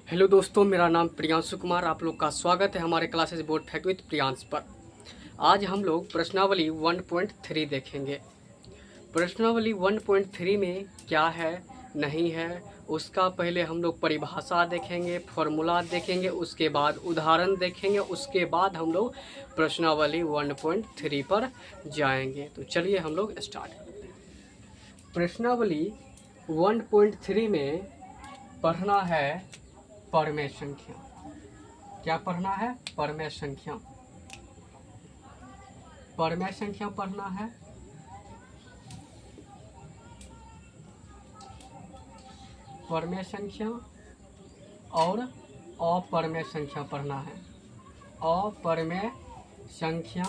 Hello दोस्तों, मेरा नाम प्रियांशु कुमार। आप लोग का स्वागत है हमारे classes board fact with Priyansh पर। आज हम लोग प्रश्नावली 1.3 देखेंगे। प्रश्नावली 1.3 में क्या है नहीं है उसका पहले हम लोग परिभाषा देखेंगे, फॉर्मूला देखेंगे, उसके बाद उदाहरण देखेंगे, उसके बाद हम लोग प्रश्नावली 1.3 पर जाएंगे। तो चलिए हम लोग स्टार्ट करते हैं। प्रश्नावली 1.3 में पढ़ना है परमेय संख्या। क्या पढ़ना है? परमेय संख्या। परमेय संख्या पढ़ना है। परमेय संख्या और अपरमेय संख्या पढ़ना है। अपरमेय संख्या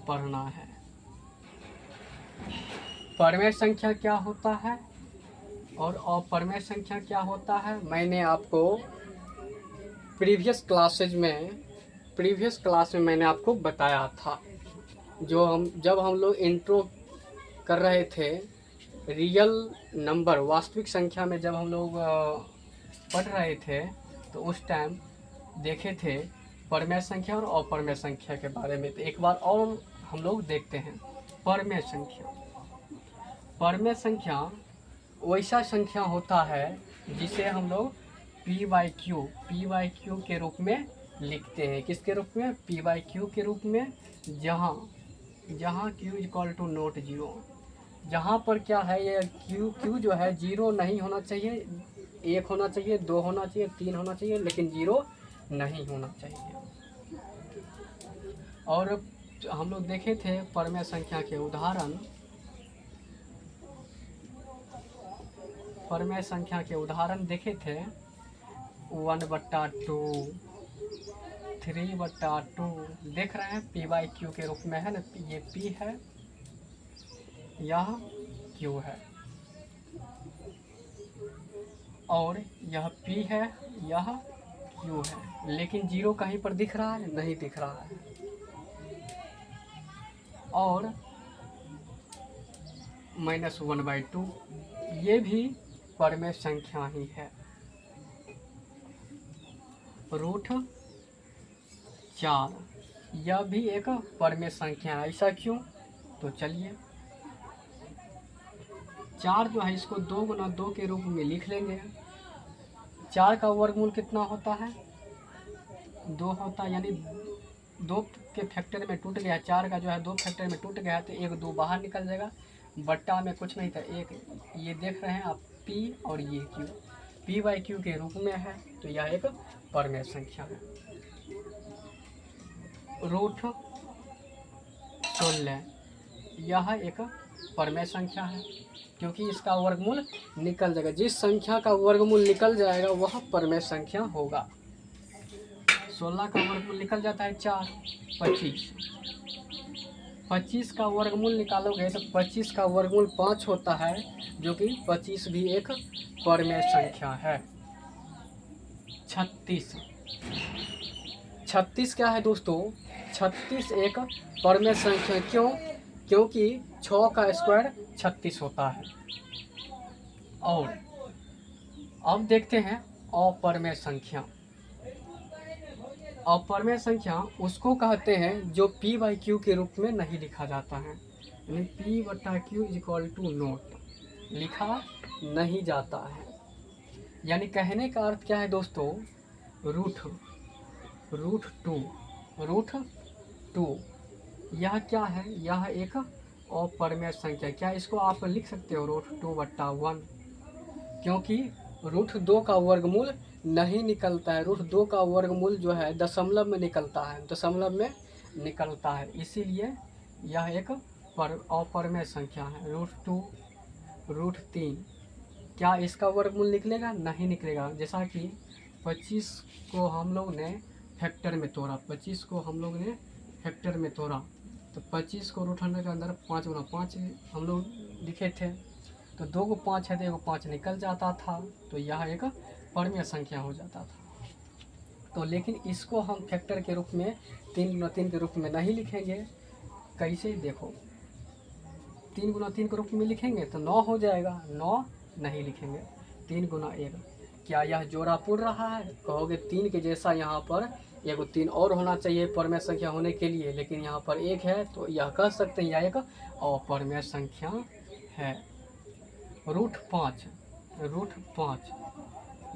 पढ़ना है। परमेय संख्या क्या होता है और अपरमेय संख्या क्या होता है, मैंने आपको प्रीवियस क्लास में मैंने आपको बताया था। जब हम लोग इंट्रो कर रहे थे रियल नंबर, वास्तविक संख्या में जब हम लोग पढ़ रहे थे तो उस टाइम देखे थे परमेय संख्या और अपरमेय संख्या के बारे में। तो एक बार और हम लोग देखते हैं परमेय संख्या। परमेय संख्या वैसा संख्या होता है जिसे हम लोग पी बाई क्यू के रूप में लिखते हैं। किसके रूप में? पी बाई क्यू के रूप में। जहाँ Q equal to not zero, जहाँ पर क्या है, ये क्यू जो है जीरो नहीं होना चाहिए, एक होना चाहिए, दो होना चाहिए, तीन होना चाहिए, लेकिन जीरो नहीं होना चाहिए। और हम लोग देखे थे परमेय संख्या के उदाहरण। परमेय संख्या के उदाहरण देखे थे 1/2, 3/2। देख रहे हैं पी बाई क्यू के रूप में है ना। ये पी है, यह क्यू है, और यह पी है, यह क्यू है। लेकिन जीरो कहीं पर दिख रहा है? नहीं दिख रहा है। और -1/2 ये भी परमेय संख्या ही है। √4 यह भी एक परमेय संख्या है। ऐसा क्यों? तो चलिए, 4 जो है इसको 2 गुना 2 के रूप में लिख लेंगे। 4 का वर्गमूल कितना होता है? 2 होता है, यानी 2 के फैक्टर में टूट गया। 4 का जो है 2 फैक्टर में टूट गया तो 1 2 बाहर निकल जाएगा। बट्टा में कुछ नहीं था, एक ये देख रहे हैं आप पी और ये क्यू, पी बाई क्यू के रूप में है। तो यह एक परमेय संख्या है। √16 यह एक परमेय संख्या है, क्योंकि इसका वर्गमूल निकल जाएगा। जिस संख्या का वर्गमूल निकल जाएगा वह परमेय संख्या होगा। 16 का वर्गमूल निकल जाता है 4, 25। 25 का वर्गमूल निकालोगे तो 25 का वर्गमूल 5 होता है, जो कि 25 भी एक परमेय संख्या है। 36 क्या है दोस्तों? 36 एक परमेय संख्या। क्यों? क्योंकि 6 का स्क्वायर 36 होता है। और अब देखते हैं अपरमेय संख्या। अपरमेय संख्या उसको कहते हैं जो पी बाई क्यू के रूप में नहीं लिखा जाता है, यानी P/Q इक्वल टू नॉट लिखा नहीं जाता है। यानी कहने का अर्थ क्या है दोस्तों? √2 यह क्या है? यह एक अपरमेय संख्या। क्या इसको आप लिख सकते हो √2/1? क्योंकि √2 का वर्गमूल नहीं निकलता है। √2 का वर्गमूल जो है दशमलव में निकलता है, इसीलिए यह एक अपरमेय संख्या है। √2, √3 क्या इसका वर्गमूल निकलेगा? नहीं निकलेगा। जैसा कि 25 को हम लोग ने फैक्टर में तोड़ा, 25 को हम लोग ने फैक्टर में तोड़ा, तो 25 को √100 के अंदर 5 गुना 5 हम लोग लिखे थे, तो 2 को 5 है तो 1 को 5 निकल जाता था, तो यह एक परमेय संख्या हो जाता था। तो लेकिन इसको हम फैक्टर के रूप में 3 गुना 3 के रूप में नहीं लिखेंगे। कैसे? देखो, 3 गुना 3 के रूप में लिखेंगे तो 9 हो जाएगा, 9 नहीं लिखेंगे। 3 गुना 1 क्या यह जोड़ा पूर्ण रहा है? कहोगे 3 के जैसा यहाँ पर एगो 3 और होना चाहिए परमेय संख्या होने के लिए, लेकिन यहाँ पर 1 है, तो यह कह सकते हैं यह एक अपरमेय संख्या है। √5, √5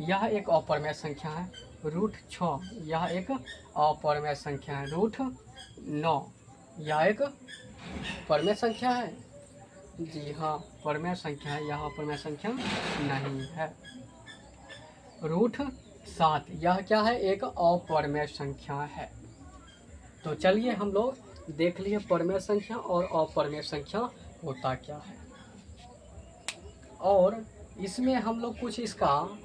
यह एक अपरमेय संख्या है। √6 यह एक अपरमेय संख्या है। √9 यह एक परमेय संख्या है। जी हाँ, परमेय संख्या है, यह अपरमेय संख्या नहीं है। √7 यह क्या है? एक अपरमेय संख्या है। तो चलिए हम लोग देख लिए परमेय संख्या और अपरमेय संख्या होता क्या है, और इसमें हम लोग कुछ इसका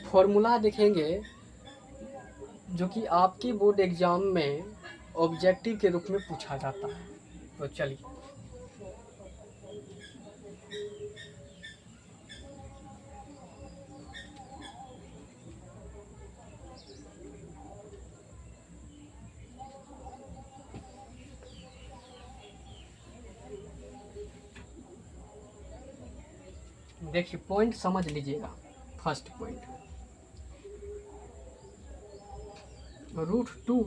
फॉर्मूला देखेंगे जो कि आपके बोर्ड एग्जाम में ऑब्जेक्टिव के रूप में पूछा जाता है। तो चलिए देखिए, पॉइंट समझ लीजिएगा। फर्स्ट पॉइंट, √2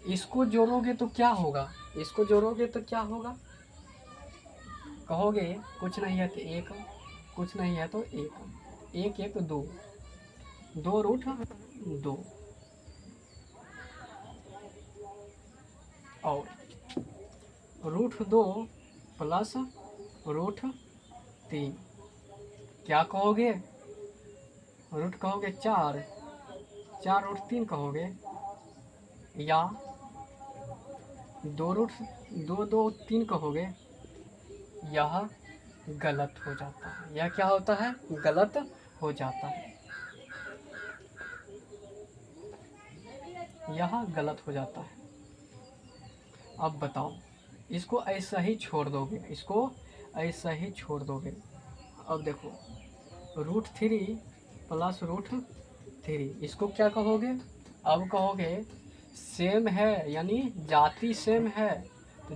इसको जोड़ोगे तो क्या होगा? इसको जोड़ोगे तो क्या होगा? कहोगे कुछ नहीं है तो 1, कुछ नहीं है तो 1, 1 1 2, 2√2 और √2 प्लस √3 क्या कहोगे? रूट कहोगे 4, 4√3 कहोगे, या 2√2 कहोगे। यह गलत हो जाता है। यह क्या होता है? गलत हो जाता है। यह गलत हो जाता है। अब बताओ, इसको ऐसा ही छोड़ दोगे, इसको ऐसा ही छोड़ दोगे। अब देखो, √3 प्लस √3 इसको क्या कहोगे? अब कहोगे सेम है, यानी जाति सेम है, तो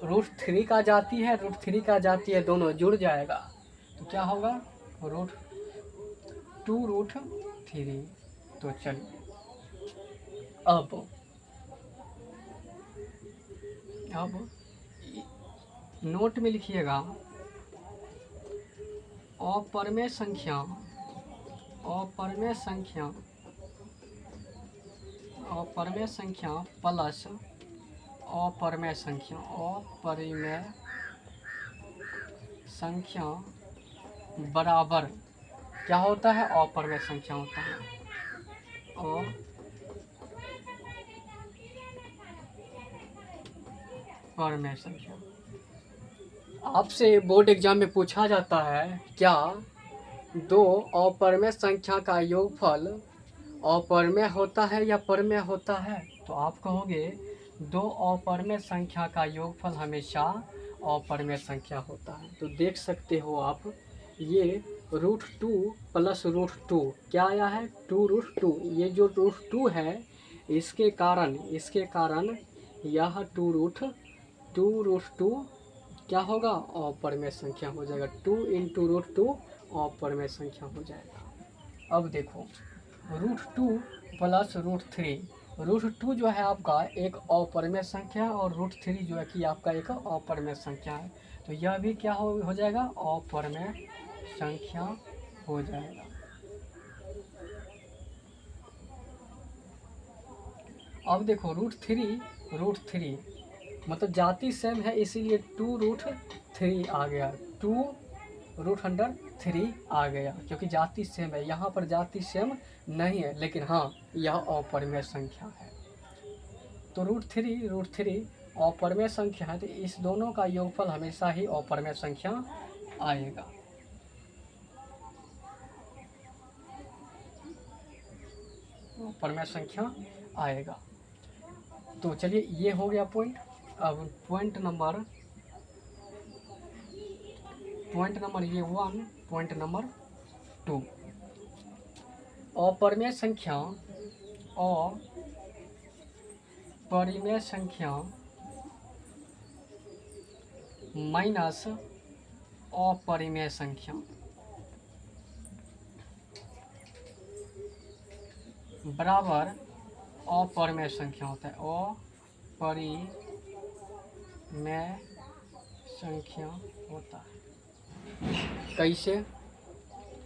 √3 का जाति है, √3 का जाति है, दोनों जुड़ जाएगा तो क्या होगा? √2√3। तो चलिए अब नोट में लिखिएगा, अपरमेय संख्या, अपरमेय संख्या, अपरमेय संख्या प्लस अपरमेय संख्या, अपरिमेय संख्या बराबर क्या होता है? अपरमेय संख्या होता है। अपरमेय संख्या आपसे बोर्ड एग्जाम में पूछा जाता है, क्या दो अपरमेय संख्या का योगफल अपरमेय होता है या परमेय होता है? तो आप कहोगे दो अपरमेय संख्या का योगफल हमेशा अपरमेय संख्या होता है। तो देख सकते हो आप, ये √2 प्लस √2 क्या आया है? 2√2। ये जो √2 है, इसके कारण यह 2√2 क्या होगा? अपरमेय संख्या हो जाएगा। 2 × √2 अपरमेय संख्या हो जाएगा। अब देखो, √2 प्लस √3, √2 जो है आपका एक अपरमेय संख्या है, और √3 जो है कि आपका एक अपरमेय संख्या है। तो यह भी क्या हो जाएगा? अपरमेय संख्या हो जाएगा। अब देखो, √3 मतलब जाति सेम है, इसीलिए 2√3 आ गया, 2√3 आ गया, क्योंकि जाति सेम है। यहाँ पर जाति सेम नहीं है, लेकिन हाँ यह अपरमेय संख्या है। तो √3 अपरमेय संख्या है, तो इस दोनों का योगफल हमेशा ही अपरमेय संख्या आएगा। अपरमेय संख्या आएगा। तो चलिए, ये हो गया पॉइंट। अब पॉइंट नंबर ये 1, पॉइंट नंबर 2, अपरमेय संख्या माइनस अपरिमेय संख्या बराबर अपरिमेय संख्या होता है। अपरिमेय संख्या होता है। कैसे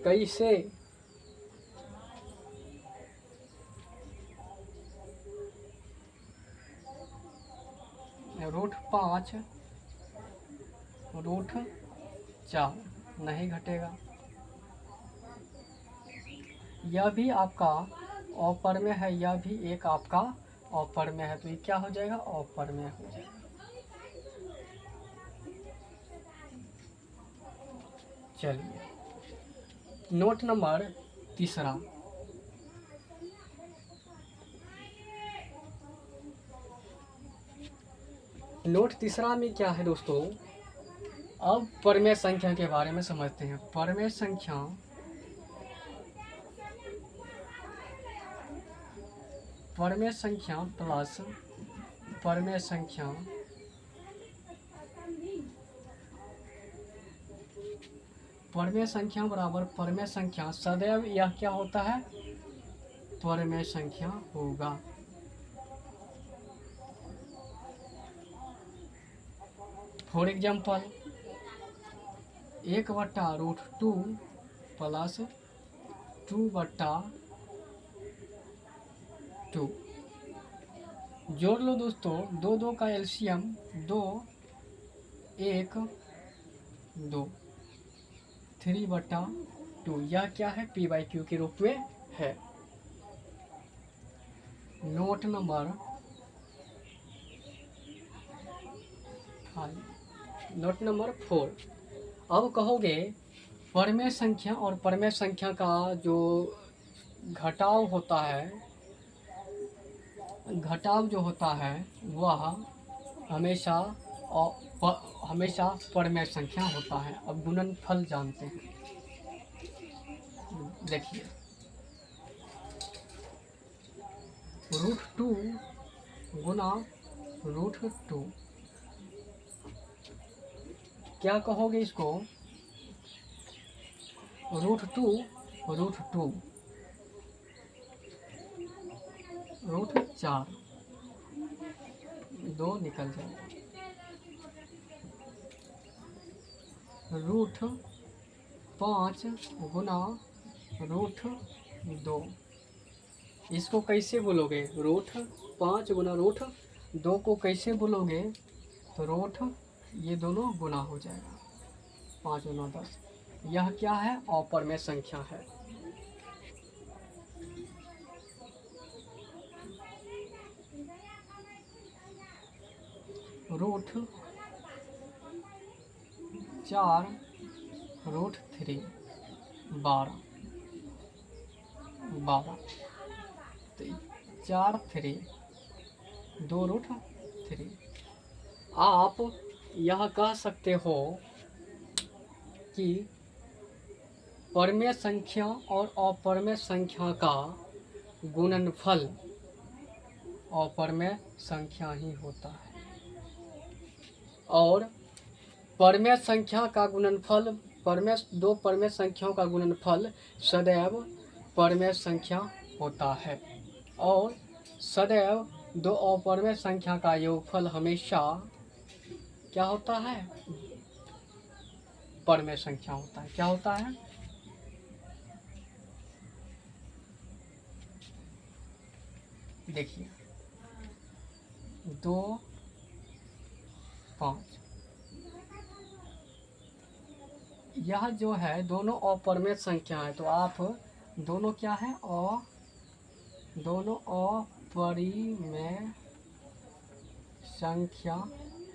कैसे √5 √4 नहीं घटेगा। यह भी आपका अपरिमेय है, यह भी एक आपका अपरिमेय है, तो ये क्या हो जाएगा? अपरिमेय हो जाएगा। चलिए नोट नंबर तीसरा, नोट तीसरा में क्या है दोस्तों? अब परिमेय संख्या के बारे में समझते हैं। परिमेय संख्या प्लस परिमेय संख्या बराबर परिमेय संख्या, सदैव यह क्या होता है? परिमेय संख्या होगा। फॉर एग्जाम्पल 1/√2 प्लस 2/2 जोड़ लो दोस्तों। 2 का एलसीएम 2 1 2 3/2। यह क्या है? p/q के रूप में है। Note number 4। अब कहोगे परिमेय संख्या और परिमेय संख्या का जो घटाव होता है वह हमेशा परिमेय संख्या होता है। अब गुणनफल जानते हैं। देखिए √2 गुना √2, क्या कहोगे इसको? √2 √4 2 निकल जाएगा। √5 गुना √2, इसको कैसे बोलोगे? √5 गुना √2 को कैसे बोलोगे? तो ये दोनों गुना हो जाएगा। 5 गुना 10। यह क्या है? अपरिमेय संख्या है। √4 √3 12 तो 4 3 2 √3। आप यह कह सकते हो कि परिमेय संख्या और अपरिमेय संख्या का गुणनफल अपरिमेय संख्या ही होता है, और परिमेय संख्या का गुणनफल दो परिमेय संख्याओं का गुणनफल सदैव परिमेय संख्या होता है, और सदैव दो अपरिमेय संख्या का योगफल हमेशा क्या होता है? परिमेय संख्या होता है। क्या होता है? देखिए 2 5, यह जो है दोनों अपरिमेय संख्या है, तो आप दोनों क्या है? दोनों अपरिमेय संख्या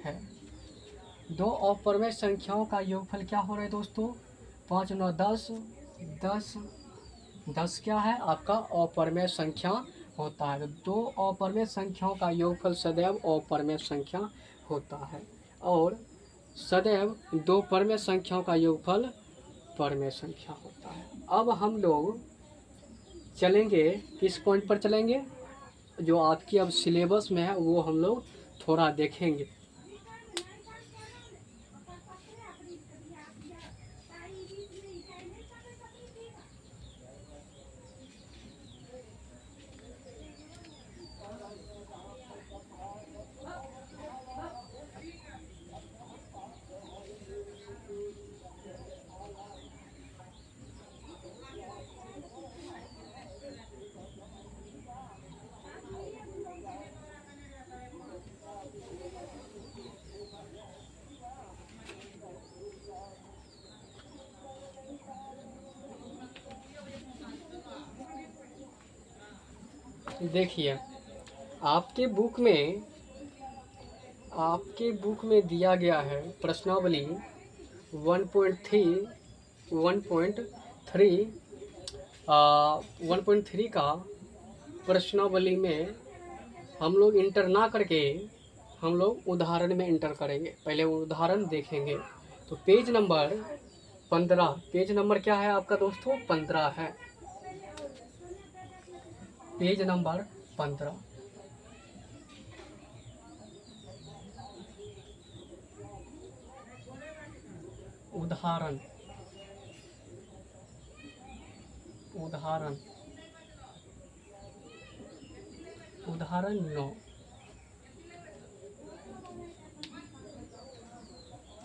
है। दो अपरिमेय संख्याओं का योगफल क्या हो रहा है दोस्तों? 5 9 10 10 10 क्या है? आपका अपरिमेय संख्या होता है। दो अपरिमेय संख्याओं का योगफल सदैव अपरिमेय संख्या होता है, और सदैव दो परिमेय संख्याओं का योगफल परिमेय संख्या होता है। अब हम लोग चलेंगे, किस पॉइंट पर चलेंगे? जो आपकी अब सिलेबस में है वो हम लोग थोड़ा देखेंगे। देखिए, आपके बुक में दिया गया है प्रश्नावली 1.3 1.3 1.3 का प्रश्नावली में हम लोग इंटर ना करके हम लोग उदाहरण में इंटर करेंगे। पहले उदाहरण देखेंगे। तो पेज नंबर 15, पेज नंबर क्या है आपका दोस्तों? 15 है। Page number 15। उदाहरण उदाहरण उदाहरण 9।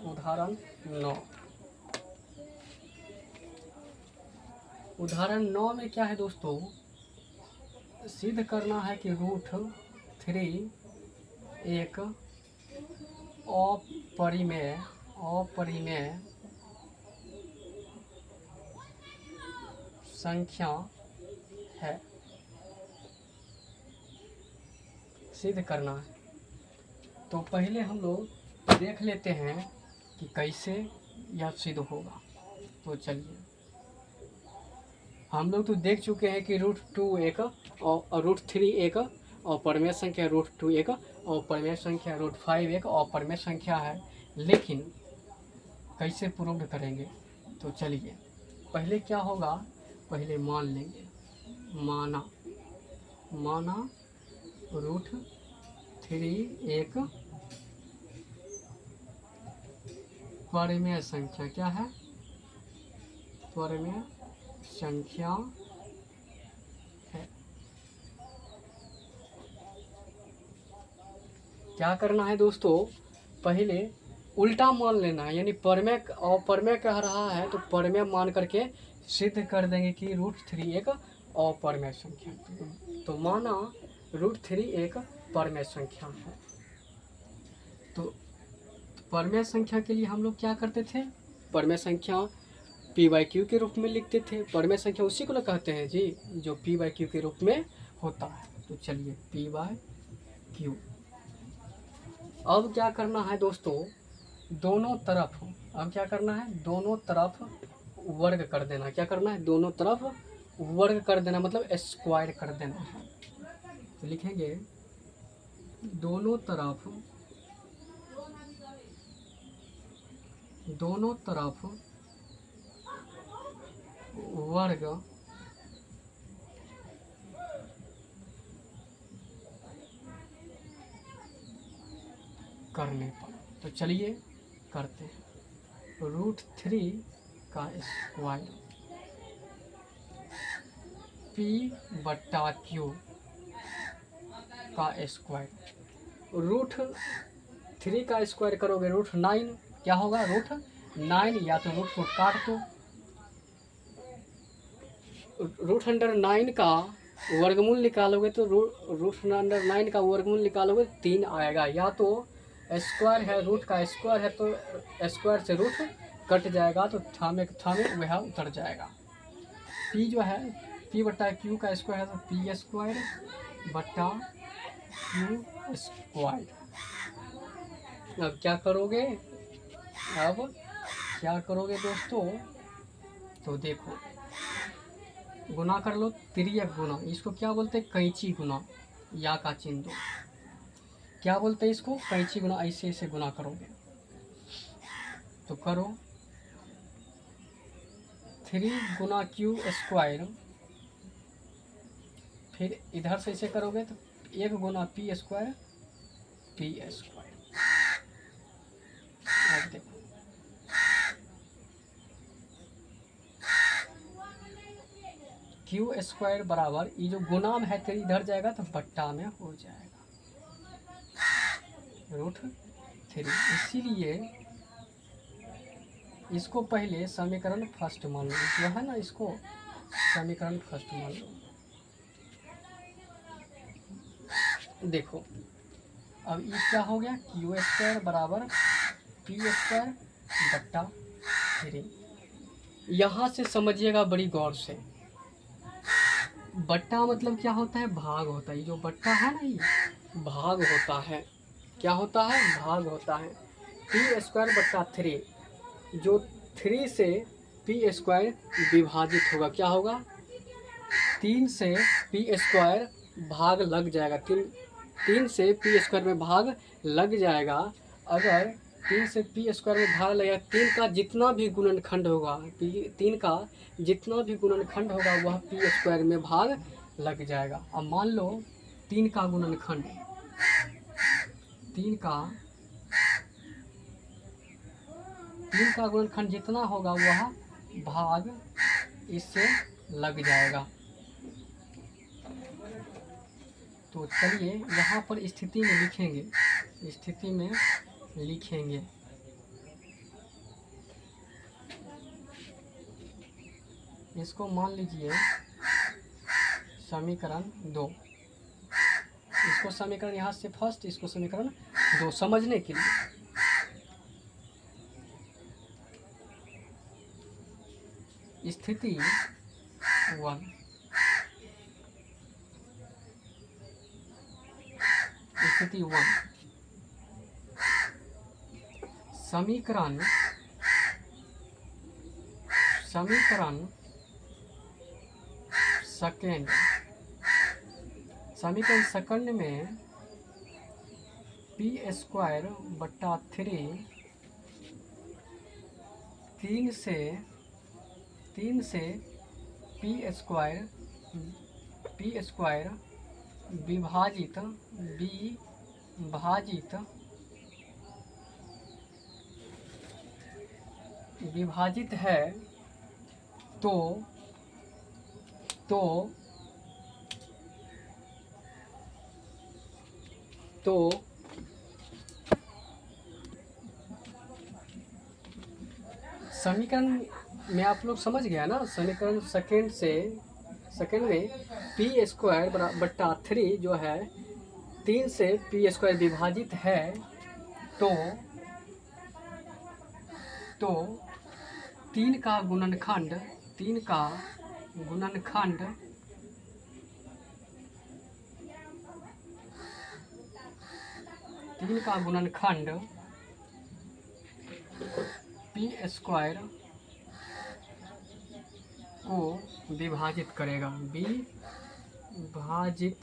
उदाहरण 9। उदाहरण 9 में क्या है दोस्तों? सिद्ध करना है कि √3 एक अपरिमेय संख्या है। सिद्ध करना है। तो पहले हम लोग देख लेते हैं कि कैसे यह सिद्ध होगा। तो चलिए, हम लोग तो देख चुके हैं कि √2 एक और √3 एक अपरिमेय संख्या, √2 एक अपरिमेय संख्या, √5 एक अपरिमेय संख्या है। लेकिन कैसे प्रूव करेंगे? तो चलिए, पहले क्या होगा? पहले मान लेंगे। माना √3 एक परिमेय संख्या। क्या है? परिमेय संख्या है। क्या करना है दोस्तों? पहले उल्टा मान लेना है, यानी परिमेय और परिमेय कह रहा है तो परिमेय मान करके सिद्ध कर देंगे कि √3 एक अपरिमेय संख्या। तो माना √3 एक परिमेय संख्या है। तो परिमेय संख्या के लिए हम लोग क्या करते थे? परिमेय संख्या p/q के रूप में लिखते थे। परिमेय संख्या उसी को ना कहते हैं जी, जो p/q के रूप में होता है। तो चलिए, p/q। अब क्या करना है दोस्तों? दोनों तरफ, अब क्या करना है? दोनों तरफ वर्ग कर देना। क्या करना है? दोनों तरफ वर्ग कर देना, मतलब स्क्वायर कर देना है। तो लिखेंगे दोनों तरफ वर्ग करने पर। तो चलिए करते हैं। √3 का स्क्वायर p/q का स्क्वायर। √3 का स्क्वायर करोगे √9, क्या होगा? √9, या तो रूट को काट दो। √9 का वर्गमूल निकालोगे तो √9 का वर्गमूल निकालोगे 3 आएगा। या तो स्क्वायर है, रूट का स्क्वायर है तो स्क्वायर से रूट कट जाएगा, तो थामे वह उतर जाएगा। p जो है p/q का स्क्वायर है तो p²/q²। अब क्या करोगे दोस्तों? तो देखो, गुना कर लो। तिर्यक गुना, इसको क्या बोलते हैं? कैंची गुना। या का चिन्ह दो। क्या बोलते हैं इसको? कैंची गुना। ऐसे गुना करोगे तो करो 3 गुना q², फिर इधर से इसे करोगे तो 1 गुना p²। अब देखो, q² बराबर, ये जो गुना में है तो इधर जाएगा तो बट्टा में हो जाएगा √3। इसीलिए इसको पहले समीकरण फर्स्ट मान लो, जो है ना, इसको समीकरण फर्स्ट मान लो। देखो, अब ये क्या हो गया? q² बराबर p²/3। यहाँ से समझिएगा बड़ी गौर से। बट्टा मतलब क्या होता है, भाग होता है। ये जो बट्टा है ना, ये भाग होता है। क्या होता है, भाग होता है। पी स्क्वायर बट्टा 3, जो 3 से पी स्क्वायर विभाजित होगा, क्या होगा, 3 से पी स्क्वायर भाग लग जाएगा। 3 से पी स्क्वायर में भाग लग जाएगा। अगर 3 से पी स्क्वायर में भाग लगेगा, 3 का जितना भी गुणनखंड होगा, 3 का जितना भी गुणनखंड होगा वह पी स्क्वायर में भाग लग जाएगा। अब मान लो 3 का गुणनखंड, 3 का 3 का गुणनखंड जितना होगा वह भाग इससे लग जाएगा। तो चलिए यहाँ पर स्थिति में लिखेंगे, स्थिति में लिखेंगे। इसको मान लीजिए समीकरण 2, इसको समीकरण यहाँ से फर्स्ट, इसको समीकरण 2 समझने के लिए। स्थिति 1, स्थिति 1, समीकरण सेकंड, समीकरण सेकंड में पी स्क्वायर बट्टा 3, 3 से पी स्क्वायर विभाजित है। तो समीकरण में आप लोग समझ गया ना, समीकरण सेकंड में पी स्क्वायर बट्टा 3 जो है 3 से पी स्क्वायर विभाजित है। तो 3 का गुणनखंड, 3 का गुणनखंड पी स्क्वायर को विभाजित करेगा, विभाजित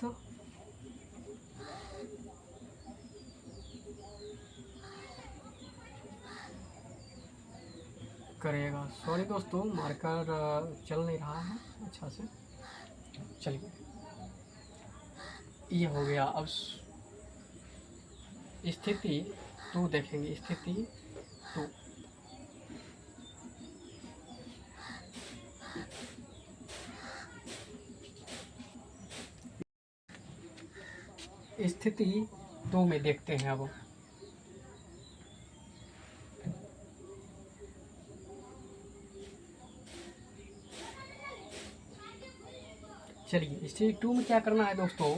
करेगा। सॉरी दोस्तों, मार्कर चल नहीं रहा है अच्छा से। चलिए ये हो गया। अब स्थिति 2 देखेंगे, स्थिति 2। स्थिति 2 में देखते हैं। अब चलिए स्थिति 2 में क्या करना है दोस्तों,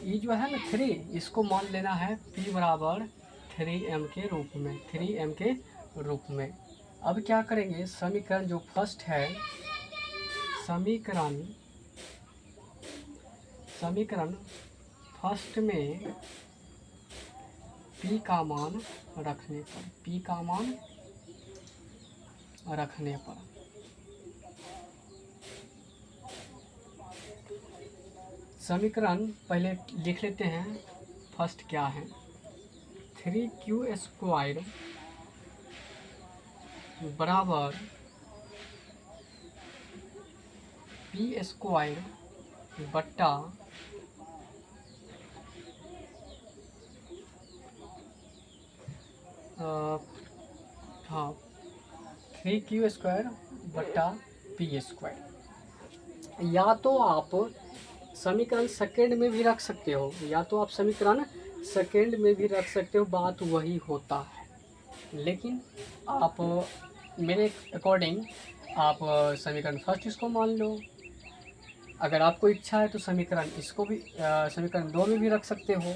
ये जो है ना 3, इसको मान लेना है p बराबर 3m के रूप में, 3m के रूप में। अब क्या करेंगे, समीकरण जो फर्स्ट है, समीकरण फर्स्ट में p का मान रखने पर, समीकरण पहले लिख लेते हैं। फर्स्ट क्या है, 3q स्क्वायर बराबर पी स्क्वायर बट्टा हाँ 3q स्क्वायर बट्टा पी स्क्वायर। या तो आप समीकरण सेकंड में भी रख सकते हो, रख सकते हो, बात वही होता है। लेकिन आप मेरे अकॉर्डिंग आप समीकरण फर्स्ट इसको मान लो। अगर आपको इच्छा है तो समीकरण 2 में भी रख सकते हो,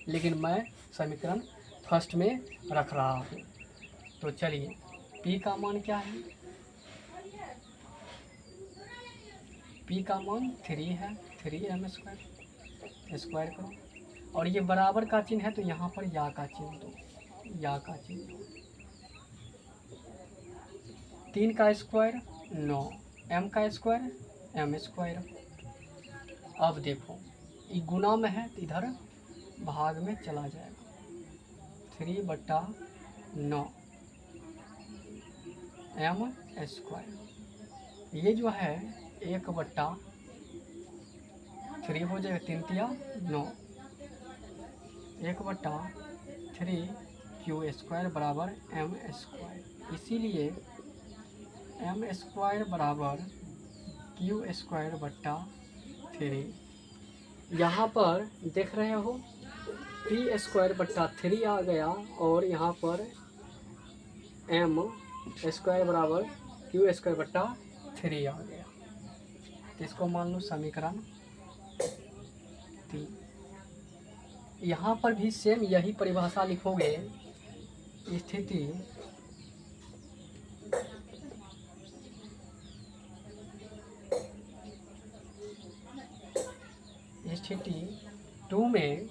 लेकिन मैं समीकरण फर्स्ट में रख रहा हूँ। तो चलिए p का मान क्या है, p p का मान 3 है, 3m² स्क्वायर करो। और ये बराबर का चिन्ह है तो यहाँ पर या का चिन्ह दो, या का चिन्ह दो। 3 का स्क्वायर 9, m का स्क्वायर m²। अब देखो ये गुना में है तो इधर भाग में चला जाएगा, 3/9 m²। ये जो है 1/3 हो जाएगा, 3 तिया 9, 1/3 q² बराबर m²। इसीलिए m² बराबर q²/3। यहाँ पर देख रहे हो p²/3 आ गया और यहाँ पर m² बराबर q²/3 आ गया। तो इसको मान लो समीकरण 3। यहाँ पर भी सेम यही परिभाषा लिखोगे। स्थिति 2 में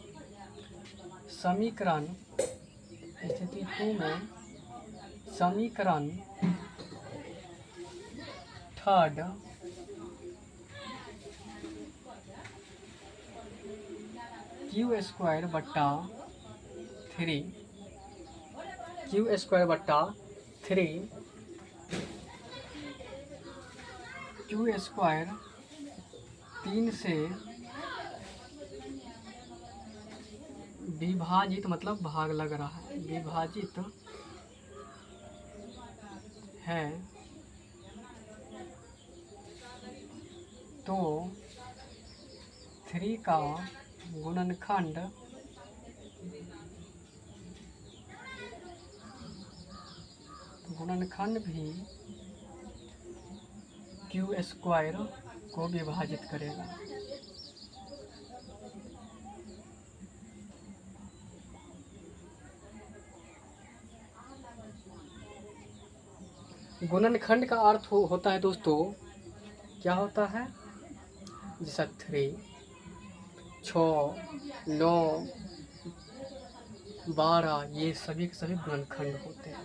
समीकरण, स्थिति 2 में समीकरण 3 q²/3 3 से विभाजित, मतलब भाग लग रहा है, विभाजित है तो 3 का गुणनखंड भी q² को विभाजित करेगा। गुणनखंड का अर्थ होता है दोस्तों, क्या होता है, जैसा 3, 6, 9, 12 ये सभी के सभी गुणनखंड होते हैं।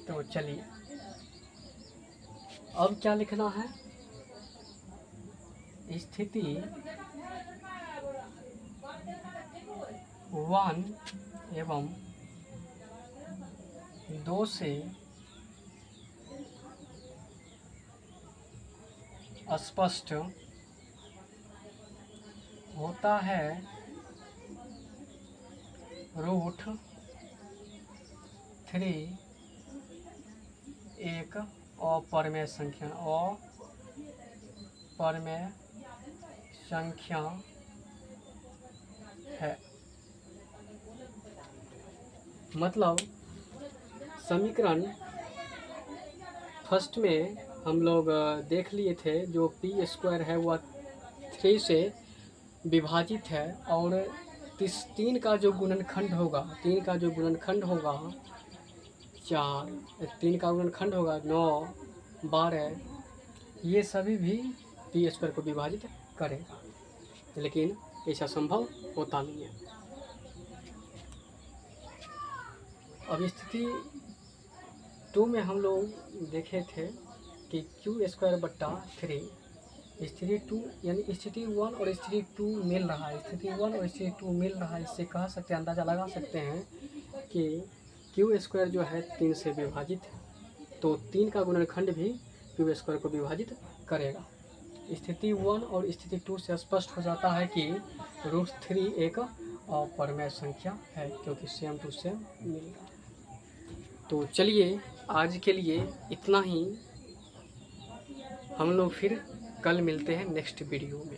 तो चलिए अब क्या लिखना है, स्थिति 1 एवं 2 से स्पष्ट होता है √3 एक अपरिमेय संख्या, अपरिमेय संख्या है। मतलब समीकरण फर्स्ट में हम लोग देख लिए थे, जो p² है वह 3 से विभाजित है, और 3 का जो गुणनखंड होगा, 3 का गुणनखंड होगा 9, 12 ये सभी भी p² को विभाजित करेगा, लेकिन ऐसा संभव होता नहीं है। अब स्थिति 2 में हम लोग देखे थे कि q²/3, स्थिति 2 यानी स्थिति 1 और स्थिति 2 मिल रहा है, स्थिति 1 और स्थिति 2 मिल रहा है। इससे कह सकते हैं, अंदाज़ा लगा सकते हैं कि q² जो है 3 से विभाजित है, तो 3 का गुणनखंड भी q² को विभाजित करेगा। स्थिति 1 और स्थिति 2 से स्पष्ट हो जाता है कि √3 एक अपरिमेय संख्या है, क्योंकि सेम टू सेम मिल रहा है। तो चलिए आज के लिए इतना ही, हम लोग फिर कल मिलते हैं नेक्स्ट वीडियो में।